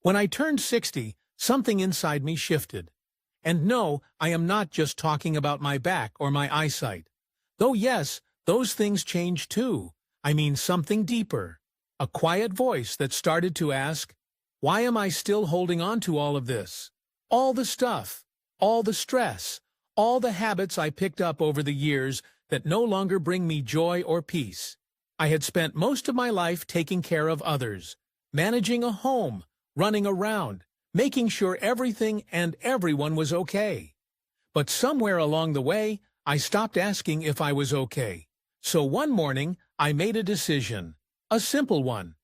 When I turned 60, something inside me shifted. And no, I am not just talking about my back or my eyesight. Though yes, those things changed too. I mean something deeper. A quiet voice that started to ask, why am I still holding on to all of this? All the stuff, all the stress, all the habits I picked up over the years that no longer bring me joy or peace. I had spent most of my life taking care of others, managing a home, running around, making sure everything and everyone was okay. But somewhere along the way, I stopped asking if I was okay. So one morning, I made a decision, a simple one.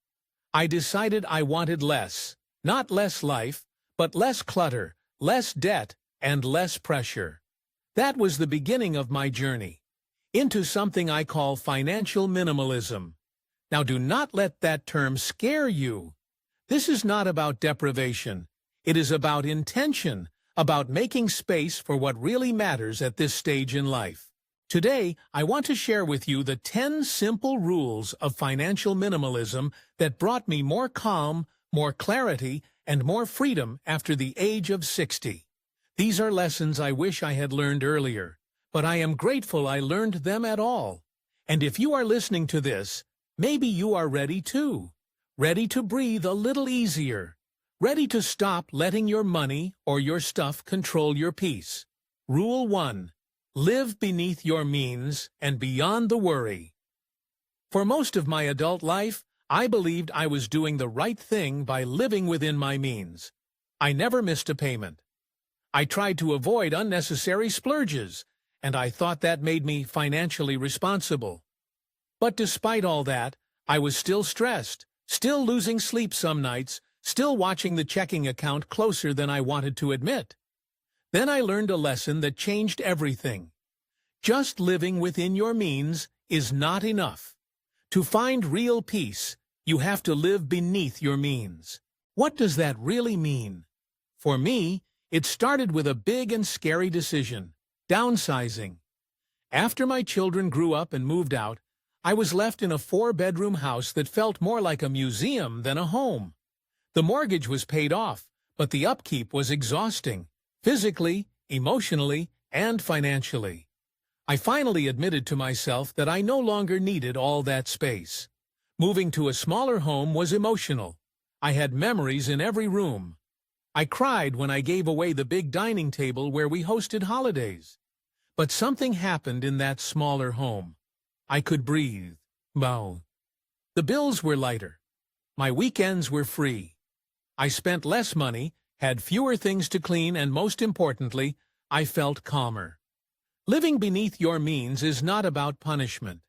I decided I wanted less, not less life, but less clutter, less debt, and less pressure. That was the beginning of my journey into something I call financial minimalism. Now do not let that term scare you. This is not about deprivation. It is about intention, about making space for what really matters at this stage in life. Today, I want to share with you the 10 simple rules of financial minimalism that brought me more calm, more clarity, and more freedom after the age of 60. These are lessons I wish I had learned earlier, but I am grateful I learned them at all. And if you are listening to this, maybe you are ready too. Ready to breathe a little easier. Ready to stop letting your money or your stuff control your peace. Rule 1. Live beneath your means and beyond the worry. For most of my adult life, I believed I was doing the right thing by living within my means. I never missed a payment. I tried to avoid unnecessary splurges, and I thought that made me financially responsible. But despite all that, I was still stressed, still losing sleep some nights, still watching the checking account closer than I wanted to admit. Then I learned a lesson that changed everything. Just living within your means is not enough. To find real peace, you have to live beneath your means. What does that really mean? For me, it started with a big and scary decision: downsizing. After my children grew up and moved out, I was left in a 4-bedroom house that felt more like a museum than a home. The mortgage was paid off, but the upkeep was exhausting, physically, emotionally, and financially. I finally admitted to myself that I no longer needed all that space. Moving to a smaller home was emotional. I had memories in every room. I cried when I gave away the big dining table where we hosted holidays. But something happened in that smaller home. I could breathe. Wow. The bills were lighter. My weekends were free. I spent less money, had fewer things to clean, and most importantly, I felt calmer. Living beneath your means is not about punishment.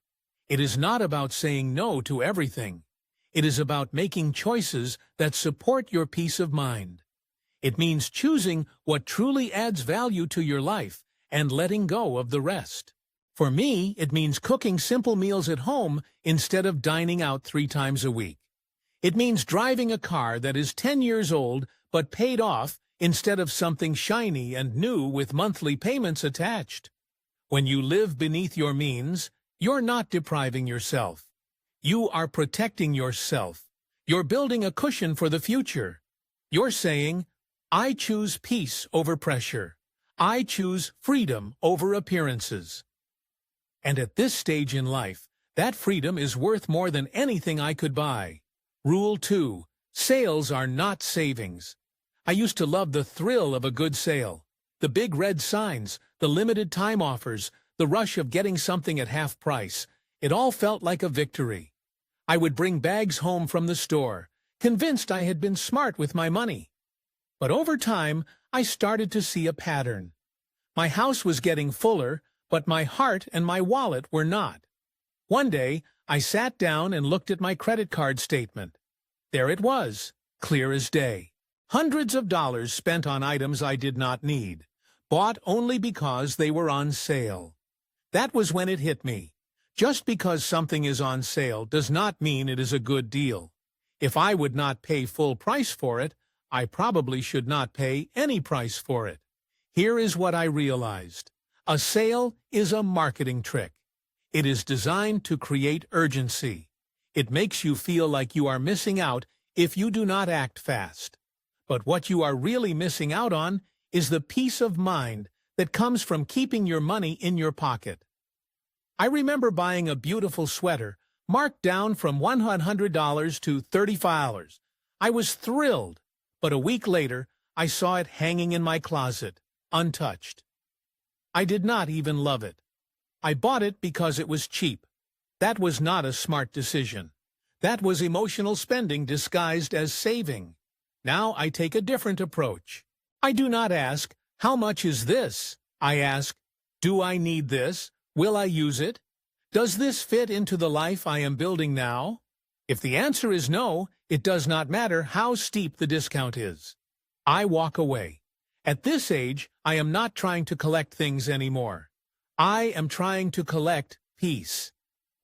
It is not about saying no to everything. It is about making choices that support your peace of mind. It means choosing what truly adds value to your life and letting go of the rest. For me, it means cooking simple meals at home instead of dining out 3 times a week. It means driving a car that is 10 years old but paid off instead of something shiny and new with monthly payments attached. When you live beneath your means, you're not depriving yourself. You are protecting yourself. You're building a cushion for the future. You're saying, I choose peace over pressure. I choose freedom over appearances. And at this stage in life, that freedom is worth more than anything I could buy. Rule 2. Sales are not savings. I used to love the thrill of a good sale. The big red signs, the limited time offers, the rush of getting something at half price. It all felt like a victory. I would bring bags home from the store, convinced I had been smart with my money. But over time, I started to see a pattern. My house was getting fuller, but my heart and my wallet were not. One day, I sat down and looked at my credit card statement. There it was, clear as day. Hundreds of dollars spent on items I did not need, bought only because they were on sale. That was when it hit me. Just because something is on sale does not mean it is a good deal. If I would not pay full price for it, I probably should not pay any price for it. Here is what I realized. A sale is a marketing trick. It is designed to create urgency. It makes you feel like you are missing out if you do not act fast. But what you are really missing out on is the peace of mind that comes from keeping your money in your pocket. I remember buying a beautiful sweater, marked down from $100 to $35. I was thrilled, but a week later, I saw it hanging in my closet, untouched. I did not even love it. I bought it because it was cheap. That was not a smart decision. That was emotional spending disguised as saving. Now I take a different approach. I do not ask, how much is this? I ask, do I need this? Will I use it? Does this fit into the life I am building now? If the answer is no, it does not matter how steep the discount is. I walk away. At this age, I am not trying to collect things anymore. I am trying to collect peace.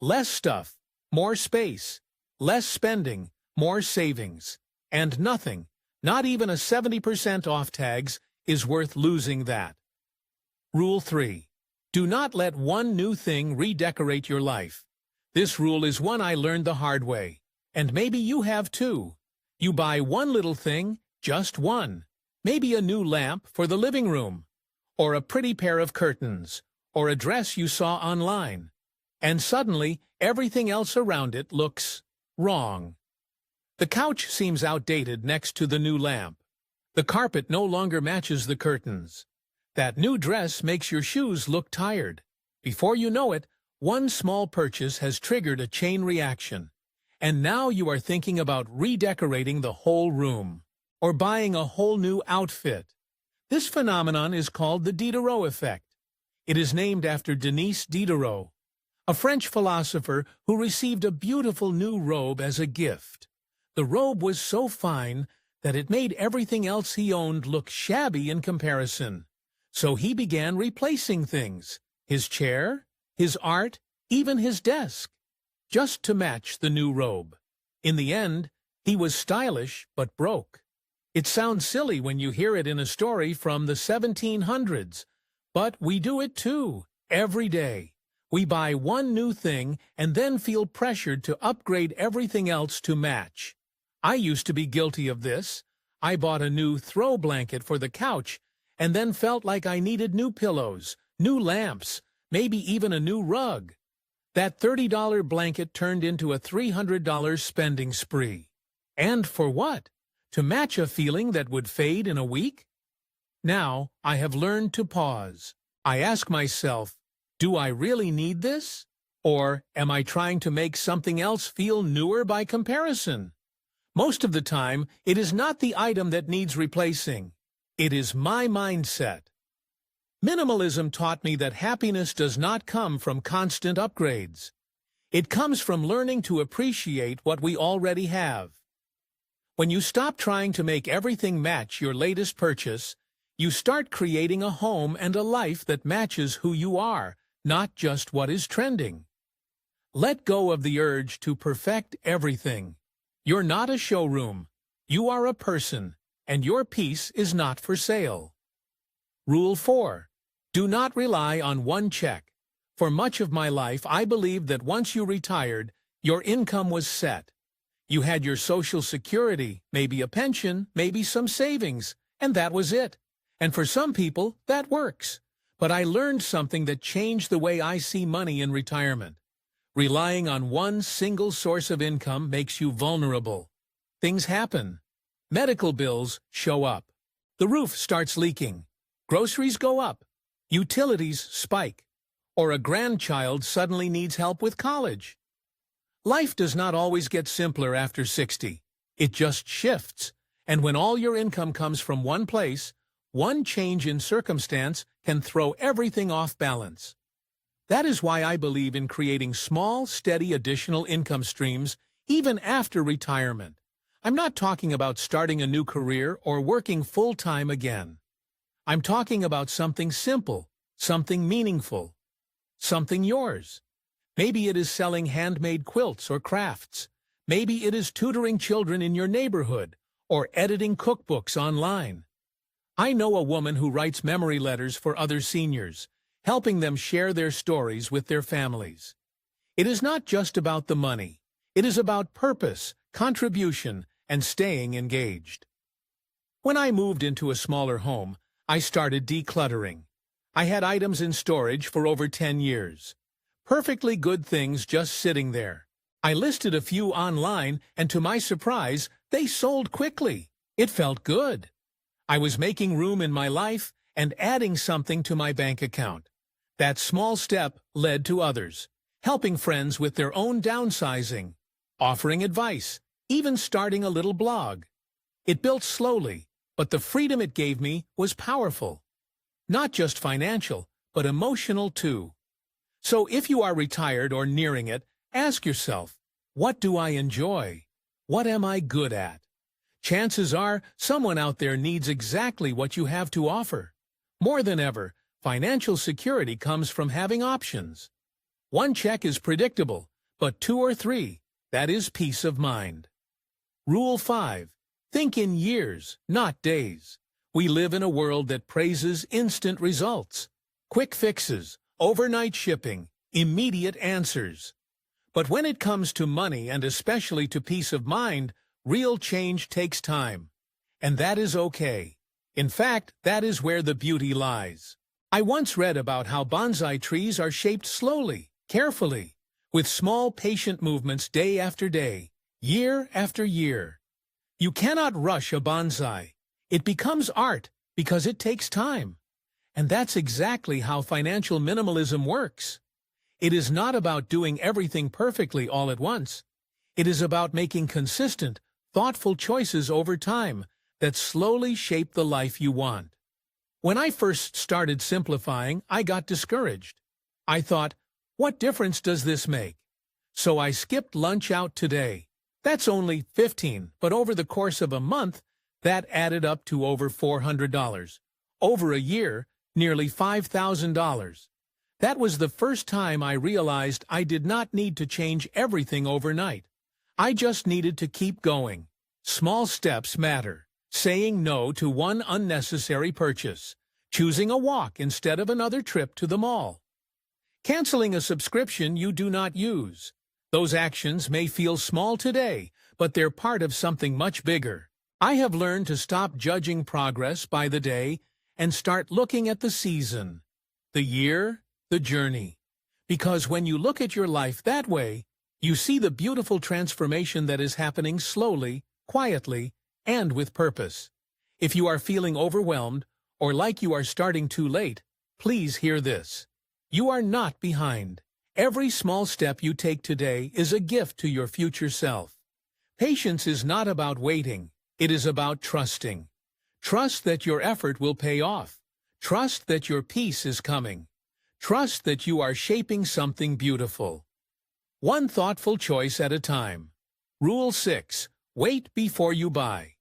Less stuff, more space. Less spending, more savings. And nothing, not even a 70% off tags, is worth losing that. Rule 3. Do not let one new thing redecorate your life. This rule is one I learned the hard way, and maybe you have too. You buy one little thing, just one. Maybe a new lamp for the living room, or a pretty pair of curtains, or a dress you saw online. And suddenly, everything else around it looks wrong. The couch seems outdated next to the new lamp. The carpet no longer matches the curtains. That new dress makes your shoes look tired. Before you know it, one small purchase has triggered a chain reaction. And now you are thinking about redecorating the whole room, or buying a whole new outfit. This phenomenon is called the Diderot effect. It is named after Denis Diderot, a French philosopher who received a beautiful new robe as a gift. The robe was so fine that it made everything else he owned look shabby in comparison. So he began replacing things, his chair, his art, even his desk, just to match the new robe. In the end, he was stylish but broke. It sounds silly when you hear it in a story from the 1700s, but we do it too, every day. We buy one new thing and then feel pressured to upgrade everything else to match. I used to be guilty of this. I bought a new throw blanket for the couch and then felt like I needed new pillows, new lamps, maybe even a new rug. That $30 blanket turned into a $300 spending spree. And for what? To match a feeling that would fade in a week? Now, I have learned to pause. I ask myself, do I really need this? Or am I trying to make something else feel newer by comparison? Most of the time, it is not the item that needs replacing. It is my mindset. Minimalism taught me that happiness does not come from constant upgrades. It comes from learning to appreciate what we already have. When you stop trying to make everything match your latest purchase, you start creating a home and a life that matches who you are, not just what is trending. Let go of the urge to perfect everything. You're not a showroom. You are a person, and your peace is not for sale. Rule 4. Do not rely on one check. For much of my life, I believed that once you retired, your income was set. You had your Social Security, maybe a pension, maybe some savings, and that was it. And for some people, that works. But I learned something that changed the way I see money in retirement. Relying on one single source of income makes you vulnerable. Things happen. Medical bills show up. The roof starts leaking. Groceries go up. Utilities spike. Or a grandchild suddenly needs help with college. Life does not always get simpler after 60. It just shifts. And when all your income comes from one place, one change in circumstance can throw everything off balance. That is why I believe in creating small, steady additional income streams even after retirement. I'm not talking about starting a new career or working full-time again. I'm talking about something simple, something meaningful, something yours. Maybe it is selling handmade quilts or crafts. Maybe it is tutoring children in your neighborhood or editing cookbooks online. I know a woman who writes memory letters for other seniors, helping them share their stories with their families. It is not just about the money. It is about purpose, contribution, and staying engaged. When I moved into a smaller home, I started decluttering. I had items in storage for over 10 years. Perfectly good things just sitting there. I listed a few online, and to my surprise, they sold quickly. It felt good. I was making room in my life and adding something to my bank account. That small step led to others, helping friends with their own downsizing, offering advice, even starting a little blog. It built slowly, but the freedom it gave me was powerful. Not just financial, but emotional too. So if you are retired or nearing it, ask yourself, what do I enjoy? What am I good at? Chances are someone out there needs exactly what you have to offer. More than ever, financial security comes from having options. One check is predictable, but 2 or 3, that is peace of mind. Rule 5. Think in years, not days. We live in a world that praises instant results, quick fixes, overnight shipping, immediate answers. But when it comes to money and especially to peace of mind, real change takes time. And that is okay. In fact, that is where the beauty lies. I once read about how bonsai trees are shaped slowly, carefully, with small patient movements day after day, year after year. You cannot rush a bonsai. It becomes art because it takes time. And that's exactly how financial minimalism works. It is not about doing everything perfectly all at once. It is about making consistent, thoughtful choices over time that slowly shape the life you want. When I first started simplifying, I got discouraged. I thought, what difference does this make? So I skipped lunch out today. That's only $15, but over the course of a month, that added up to over $400. Over a year, nearly $5,000. That was the first time I realized I did not need to change everything overnight. I just needed to keep going. Small steps matter. Saying no to one unnecessary purchase. Choosing a walk instead of another trip to the mall. Canceling a subscription you do not use. Those actions may feel small today, but they're part of something much bigger. I have learned to stop judging progress by the day and start looking at the season, the year, the journey. Because when you look at your life that way, you see the beautiful transformation that is happening slowly, quietly, and with purpose. If you are feeling overwhelmed or like you are starting too late, please hear this. You are not behind. Every small step you take today is a gift to your future self. Patience is not about waiting. It is about trusting. Trust that your effort will pay off. Trust that your peace is coming. Trust that you are shaping something beautiful. One thoughtful choice at a time. Rule 6. Wait before you buy.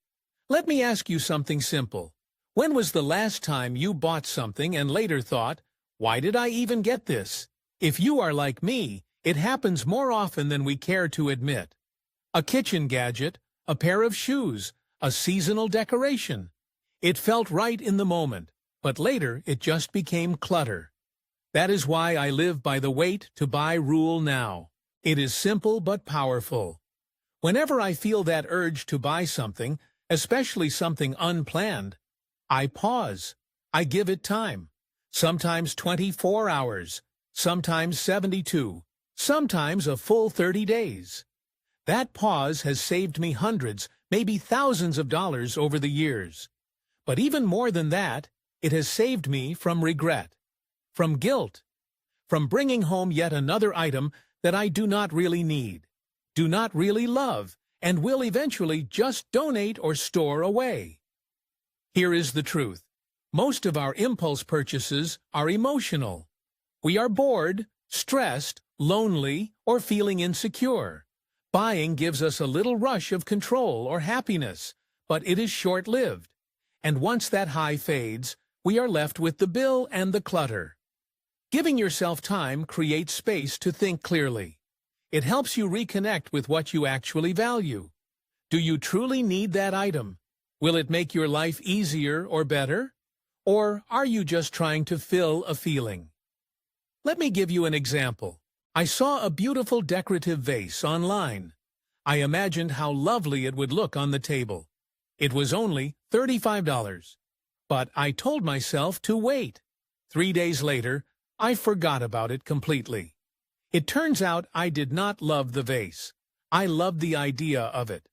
Let me ask you something simple. When was the last time you bought something and later thought, why did I even get this? If you are like me, it happens more often than we care to admit. A kitchen gadget, a pair of shoes, a seasonal decoration. It felt right in the moment, but later it just became clutter. That is why I live by the wait to buy rule now. It is simple but powerful. Whenever I feel that urge to buy something, especially something unplanned, I pause. I give it time. Sometimes 24 hours, sometimes 72, sometimes a full 30 days. That pause has saved me hundreds, maybe thousands of dollars over the years. But even more than that, it has saved me from regret, from guilt, from bringing home yet another item that I do not really need, do not really love, and will eventually just donate or store away. Here is the truth. Most of our impulse purchases are emotional. We are bored, stressed, lonely, or feeling insecure. Buying gives us a little rush of control or happiness, but it is short-lived. And once that high fades, we are left with the bill and the clutter. Giving yourself time creates space to think clearly. It helps you reconnect with what you actually value. Do you truly need that item? Will it make your life easier or better? Or are you just trying to fill a feeling? Let me give you an example. I saw a beautiful decorative vase online. I imagined how lovely it would look on the table. It was only $35. But I told myself to wait. 3 days later, I forgot about it completely. It turns out I did not love the vase. I loved the idea of it.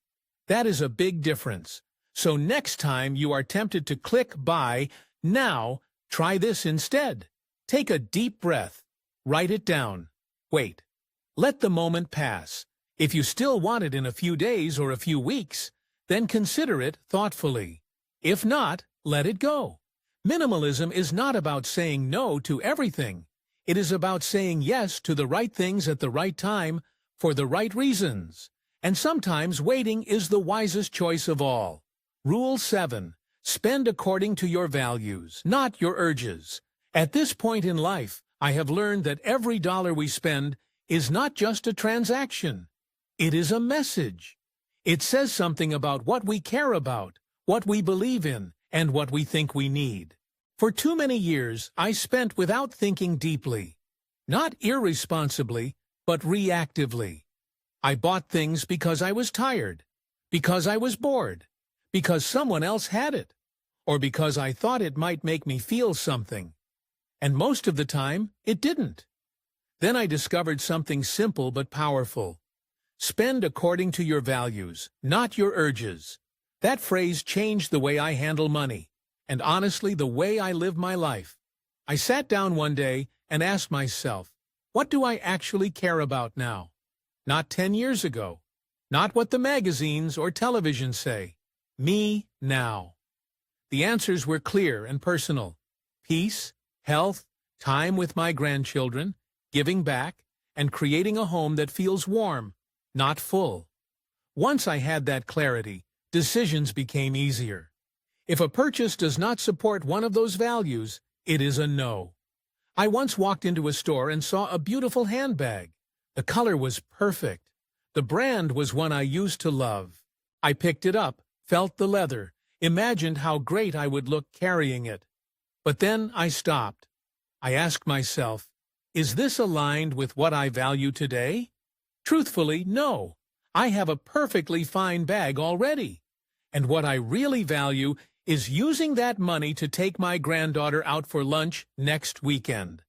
That is a big difference. So next time you are tempted to click buy now, try this instead. Take a deep breath. Write it down. Wait. Let the moment pass. If you still want it in a few days or a few weeks, then consider it thoughtfully. If not, let it go. Minimalism is not about saying no to everything. It is about saying yes to the right things at the right time for the right reasons. And sometimes waiting is the wisest choice of all. Rule 7. Spend according to your values, not your urges. At this point in life, I have learned that every dollar we spend is not just a transaction. It is a message. It says something about what we care about, what we believe in, and what we think we need. For too many years, I spent without thinking deeply. Not irresponsibly, but reactively. I bought things because I was tired, because I was bored, because someone else had it, or because I thought it might make me feel something. And most of the time, it didn't. Then I discovered something simple but powerful. Spend according to your values, not your urges. That phrase changed the way I handle money, and honestly, the way I live my life. I sat down one day and asked myself, what do I actually care about now? Not 10 years ago. Not what the magazines or television say. Me now. The answers were clear and personal. Peace, health, time with my grandchildren, giving back, and creating a home that feels warm, not full. Once I had that clarity, decisions became easier. If a purchase does not support one of those values, it is a no. I once walked into a store and saw a beautiful handbag. The color was perfect. The brand was one I used to love. I picked it up, felt the leather, imagined how great I would look carrying it. But then I stopped. I asked myself, is this aligned with what I value today? Truthfully, no. I have a perfectly fine bag already. And what I really value is using that money to take my granddaughter out for lunch next weekend.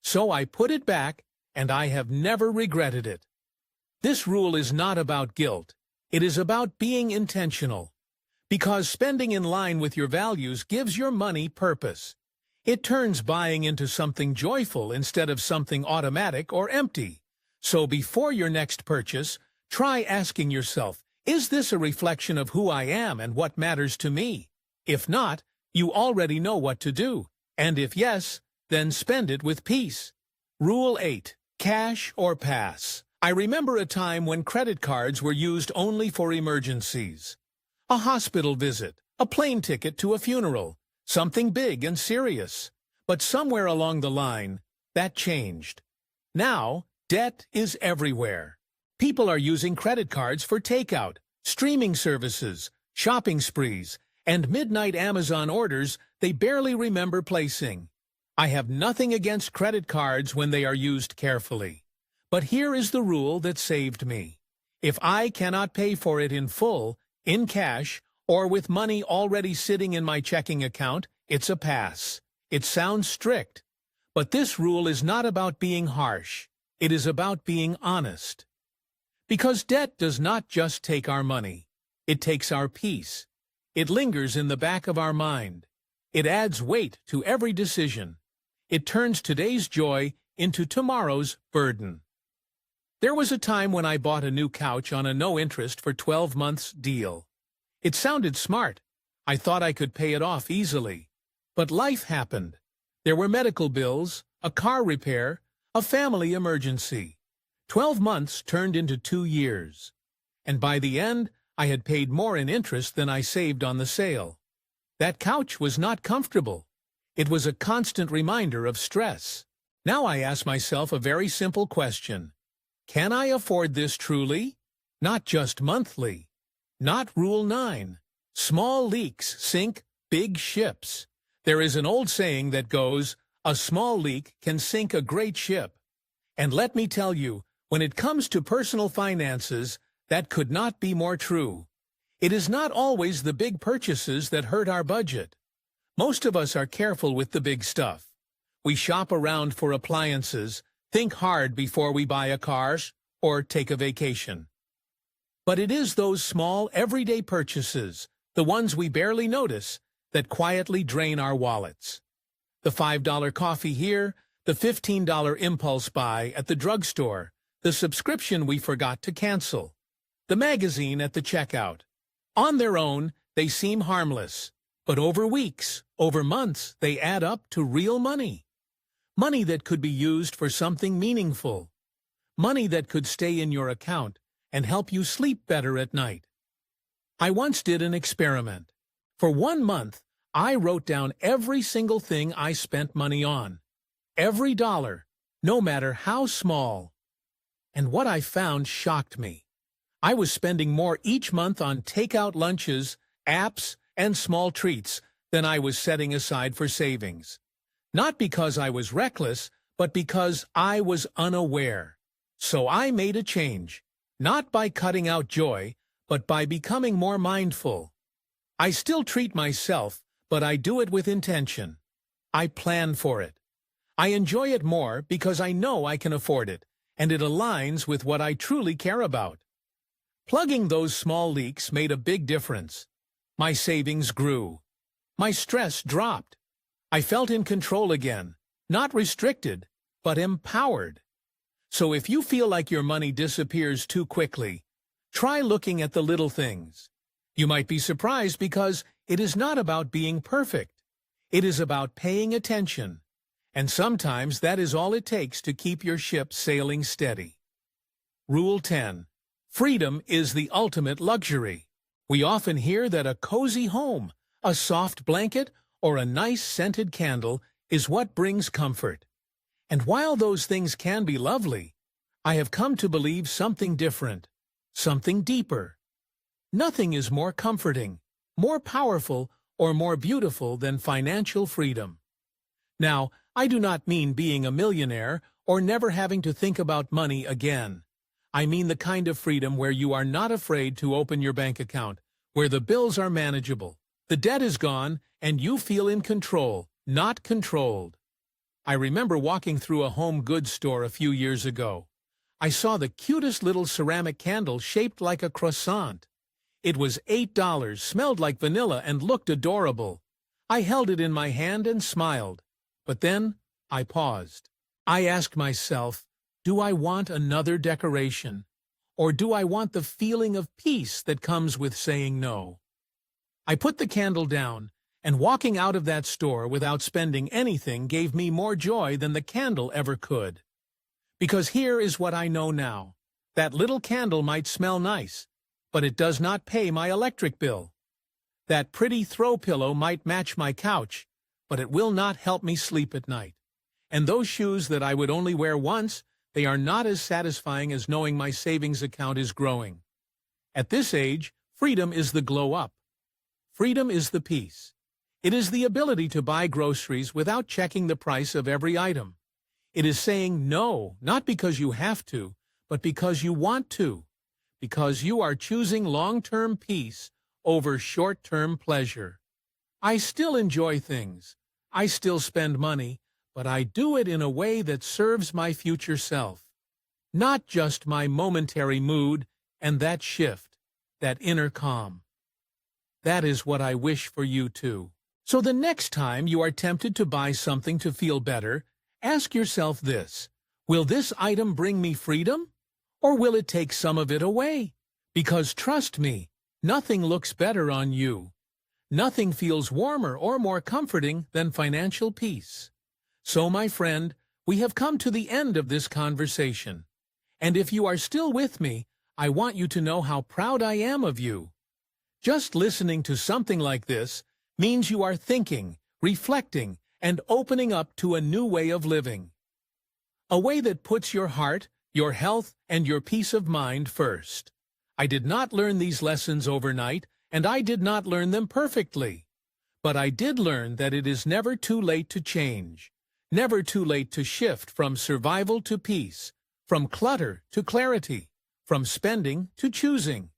So I put it back, and I have never regretted it. This rule is not about guilt. It is about being intentional. Because spending in line with your values gives your money purpose. It turns buying into something joyful instead of something automatic or empty. So before your next purchase, try asking yourself, is this a reflection of who I am and what matters to me? If not, you already know what to do. And if yes, then spend it with peace. Rule 8. Cash or pass. I remember a time when credit cards were used only for emergencies. A hospital visit, a plane ticket to a funeral, something big and serious. But somewhere along the line, that changed. Now, debt is everywhere. People are using credit cards for takeout, streaming services, shopping sprees, and midnight Amazon orders they barely remember placing. I have nothing against credit cards when they are used carefully. But here is the rule that saved me. If I cannot pay for it in full, in cash, or with money already sitting in my checking account, it's a pass. It sounds strict. But this rule is not about being harsh. It is about being honest. Because debt does not just take our money. It takes our peace. It lingers in the back of our mind. It adds weight to every decision. It turns today's joy into tomorrow's burden. There was a time when I bought a new couch on a no-interest for 12 months deal. It sounded smart. I thought I could pay it off easily. But life happened. There were medical bills, a car repair, a family emergency. 12 months turned into 2 years. And by the end, I had paid more in interest than I saved on the sale. That couch was not comfortable. It was a constant reminder of stress. Now I ask myself a very simple question. Can I afford this truly? Not just monthly. Not Rule 9. Small leaks sink big ships. There is an old saying that goes, a small leak can sink a great ship. And let me tell you, when it comes to personal finances, that could not be more true. It is not always the big purchases that hurt our budget. Most of us are careful with the big stuff. We shop around for appliances, think hard before we buy a car or take a vacation. But it is those small, everyday purchases, the ones we barely notice, that quietly drain our wallets. The $5 coffee here, the $15 impulse buy at the drugstore, the subscription we forgot to cancel, the magazine at the checkout. On their own, they seem harmless, but over weeks, over months, they add up to real money. Money that could be used for something meaningful. Money that could stay in your account and help you sleep better at night. I once did an experiment. For 1 month, I wrote down every single thing I spent money on. Every dollar, no matter how small. And what I found shocked me. I was spending more each month on takeout lunches, apps, and small treats than I was setting aside for savings. Not because I was reckless, but because I was unaware. So I made a change, not by cutting out joy, but by becoming more mindful. I still treat myself, but I do it with intention. I plan for it. I enjoy it more because I know I can afford it, and it aligns with what I truly care about. Plugging those small leaks made a big difference. My savings grew. My stress dropped. I felt in control again, not restricted, but empowered. So if you feel like your money disappears too quickly, try looking at the little things. You might be surprised because it is not about being perfect. It is about paying attention. And sometimes that is all it takes to keep your ship sailing steady. Rule 10. Freedom is the ultimate luxury. We often hear that a cozy home, a soft blanket, or a nice scented candle is what brings comfort. And while those things can be lovely, I have come to believe something different, something deeper. Nothing is more comforting, more powerful, or more beautiful than financial freedom. Now, I do not mean being a millionaire or never having to think about money again. I mean the kind of freedom where you are not afraid to open your bank account, where the bills are manageable, the debt is gone, and you feel in control, not controlled. I remember walking through a home goods store a few years ago. I saw the cutest little ceramic candle shaped like a croissant. It was $8, smelled like vanilla, and looked adorable. I held it in my hand and smiled. But then I paused. I asked myself, do I want another decoration? Or do I want the feeling of peace that comes with saying no? I put the candle down, and walking out of that store without spending anything gave me more joy than the candle ever could. Because here is what I know now. That little candle might smell nice, but it does not pay my electric bill. That pretty throw pillow might match my couch, but it will not help me sleep at night. And those shoes that I would only wear once, they are not as satisfying as knowing my savings account is growing. At this age, freedom is the glow up. Freedom is the peace. It is the ability to buy groceries without checking the price of every item. It is saying no, not because you have to, but because you want to. Because you are choosing long-term peace over short-term pleasure. I still enjoy things. I still spend money, but I do it in a way that serves my future self. Not just my momentary mood and that shift, that inner calm. That is what I wish for you too. So the next time you are tempted to buy something to feel better, ask yourself this: will this item bring me freedom? Or will it take some of it away? Because trust me, nothing looks better on you. Nothing feels warmer or more comforting than financial peace. So, my friend, we have come to the end of this conversation. And if you are still with me, I want you to know how proud I am of you. Just listening to something like this means you are thinking, reflecting, and opening up to a new way of living. A way that puts your heart, your health, and your peace of mind first. I did not learn these lessons overnight, and I did not learn them perfectly. But I did learn that it is never too late to change, never too late to shift from survival to peace, from clutter to clarity, from spending to choosing.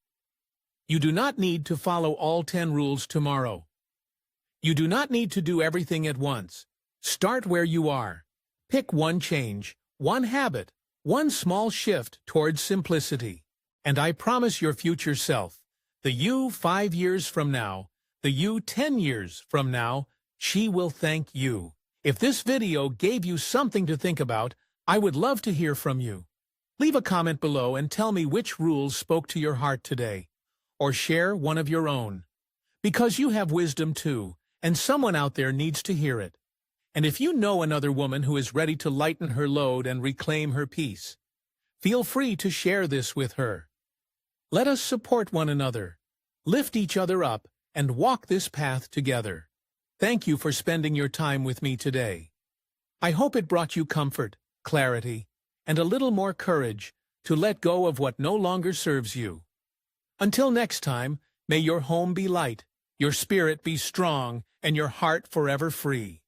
You do not need to follow all 10 rules tomorrow. You do not need to do everything at once. Start where you are. Pick one change, one habit, one small shift towards simplicity. And I promise your future self, the you 5 years from now, the you 10 years from now, she will thank you. If this video gave you something to think about, I would love to hear from you. Leave a comment below and tell me which rules spoke to your heart today. Or share one of your own. Because you have wisdom too, and someone out there needs to hear it. And if you know another woman who is ready to lighten her load and reclaim her peace, feel free to share this with her. Let us support one another, lift each other up, and walk this path together. Thank you for spending your time with me today. I hope it brought you comfort, clarity, and a little more courage to let go of what no longer serves you. Until next time, may your home be light, your spirit be strong, and your heart forever free.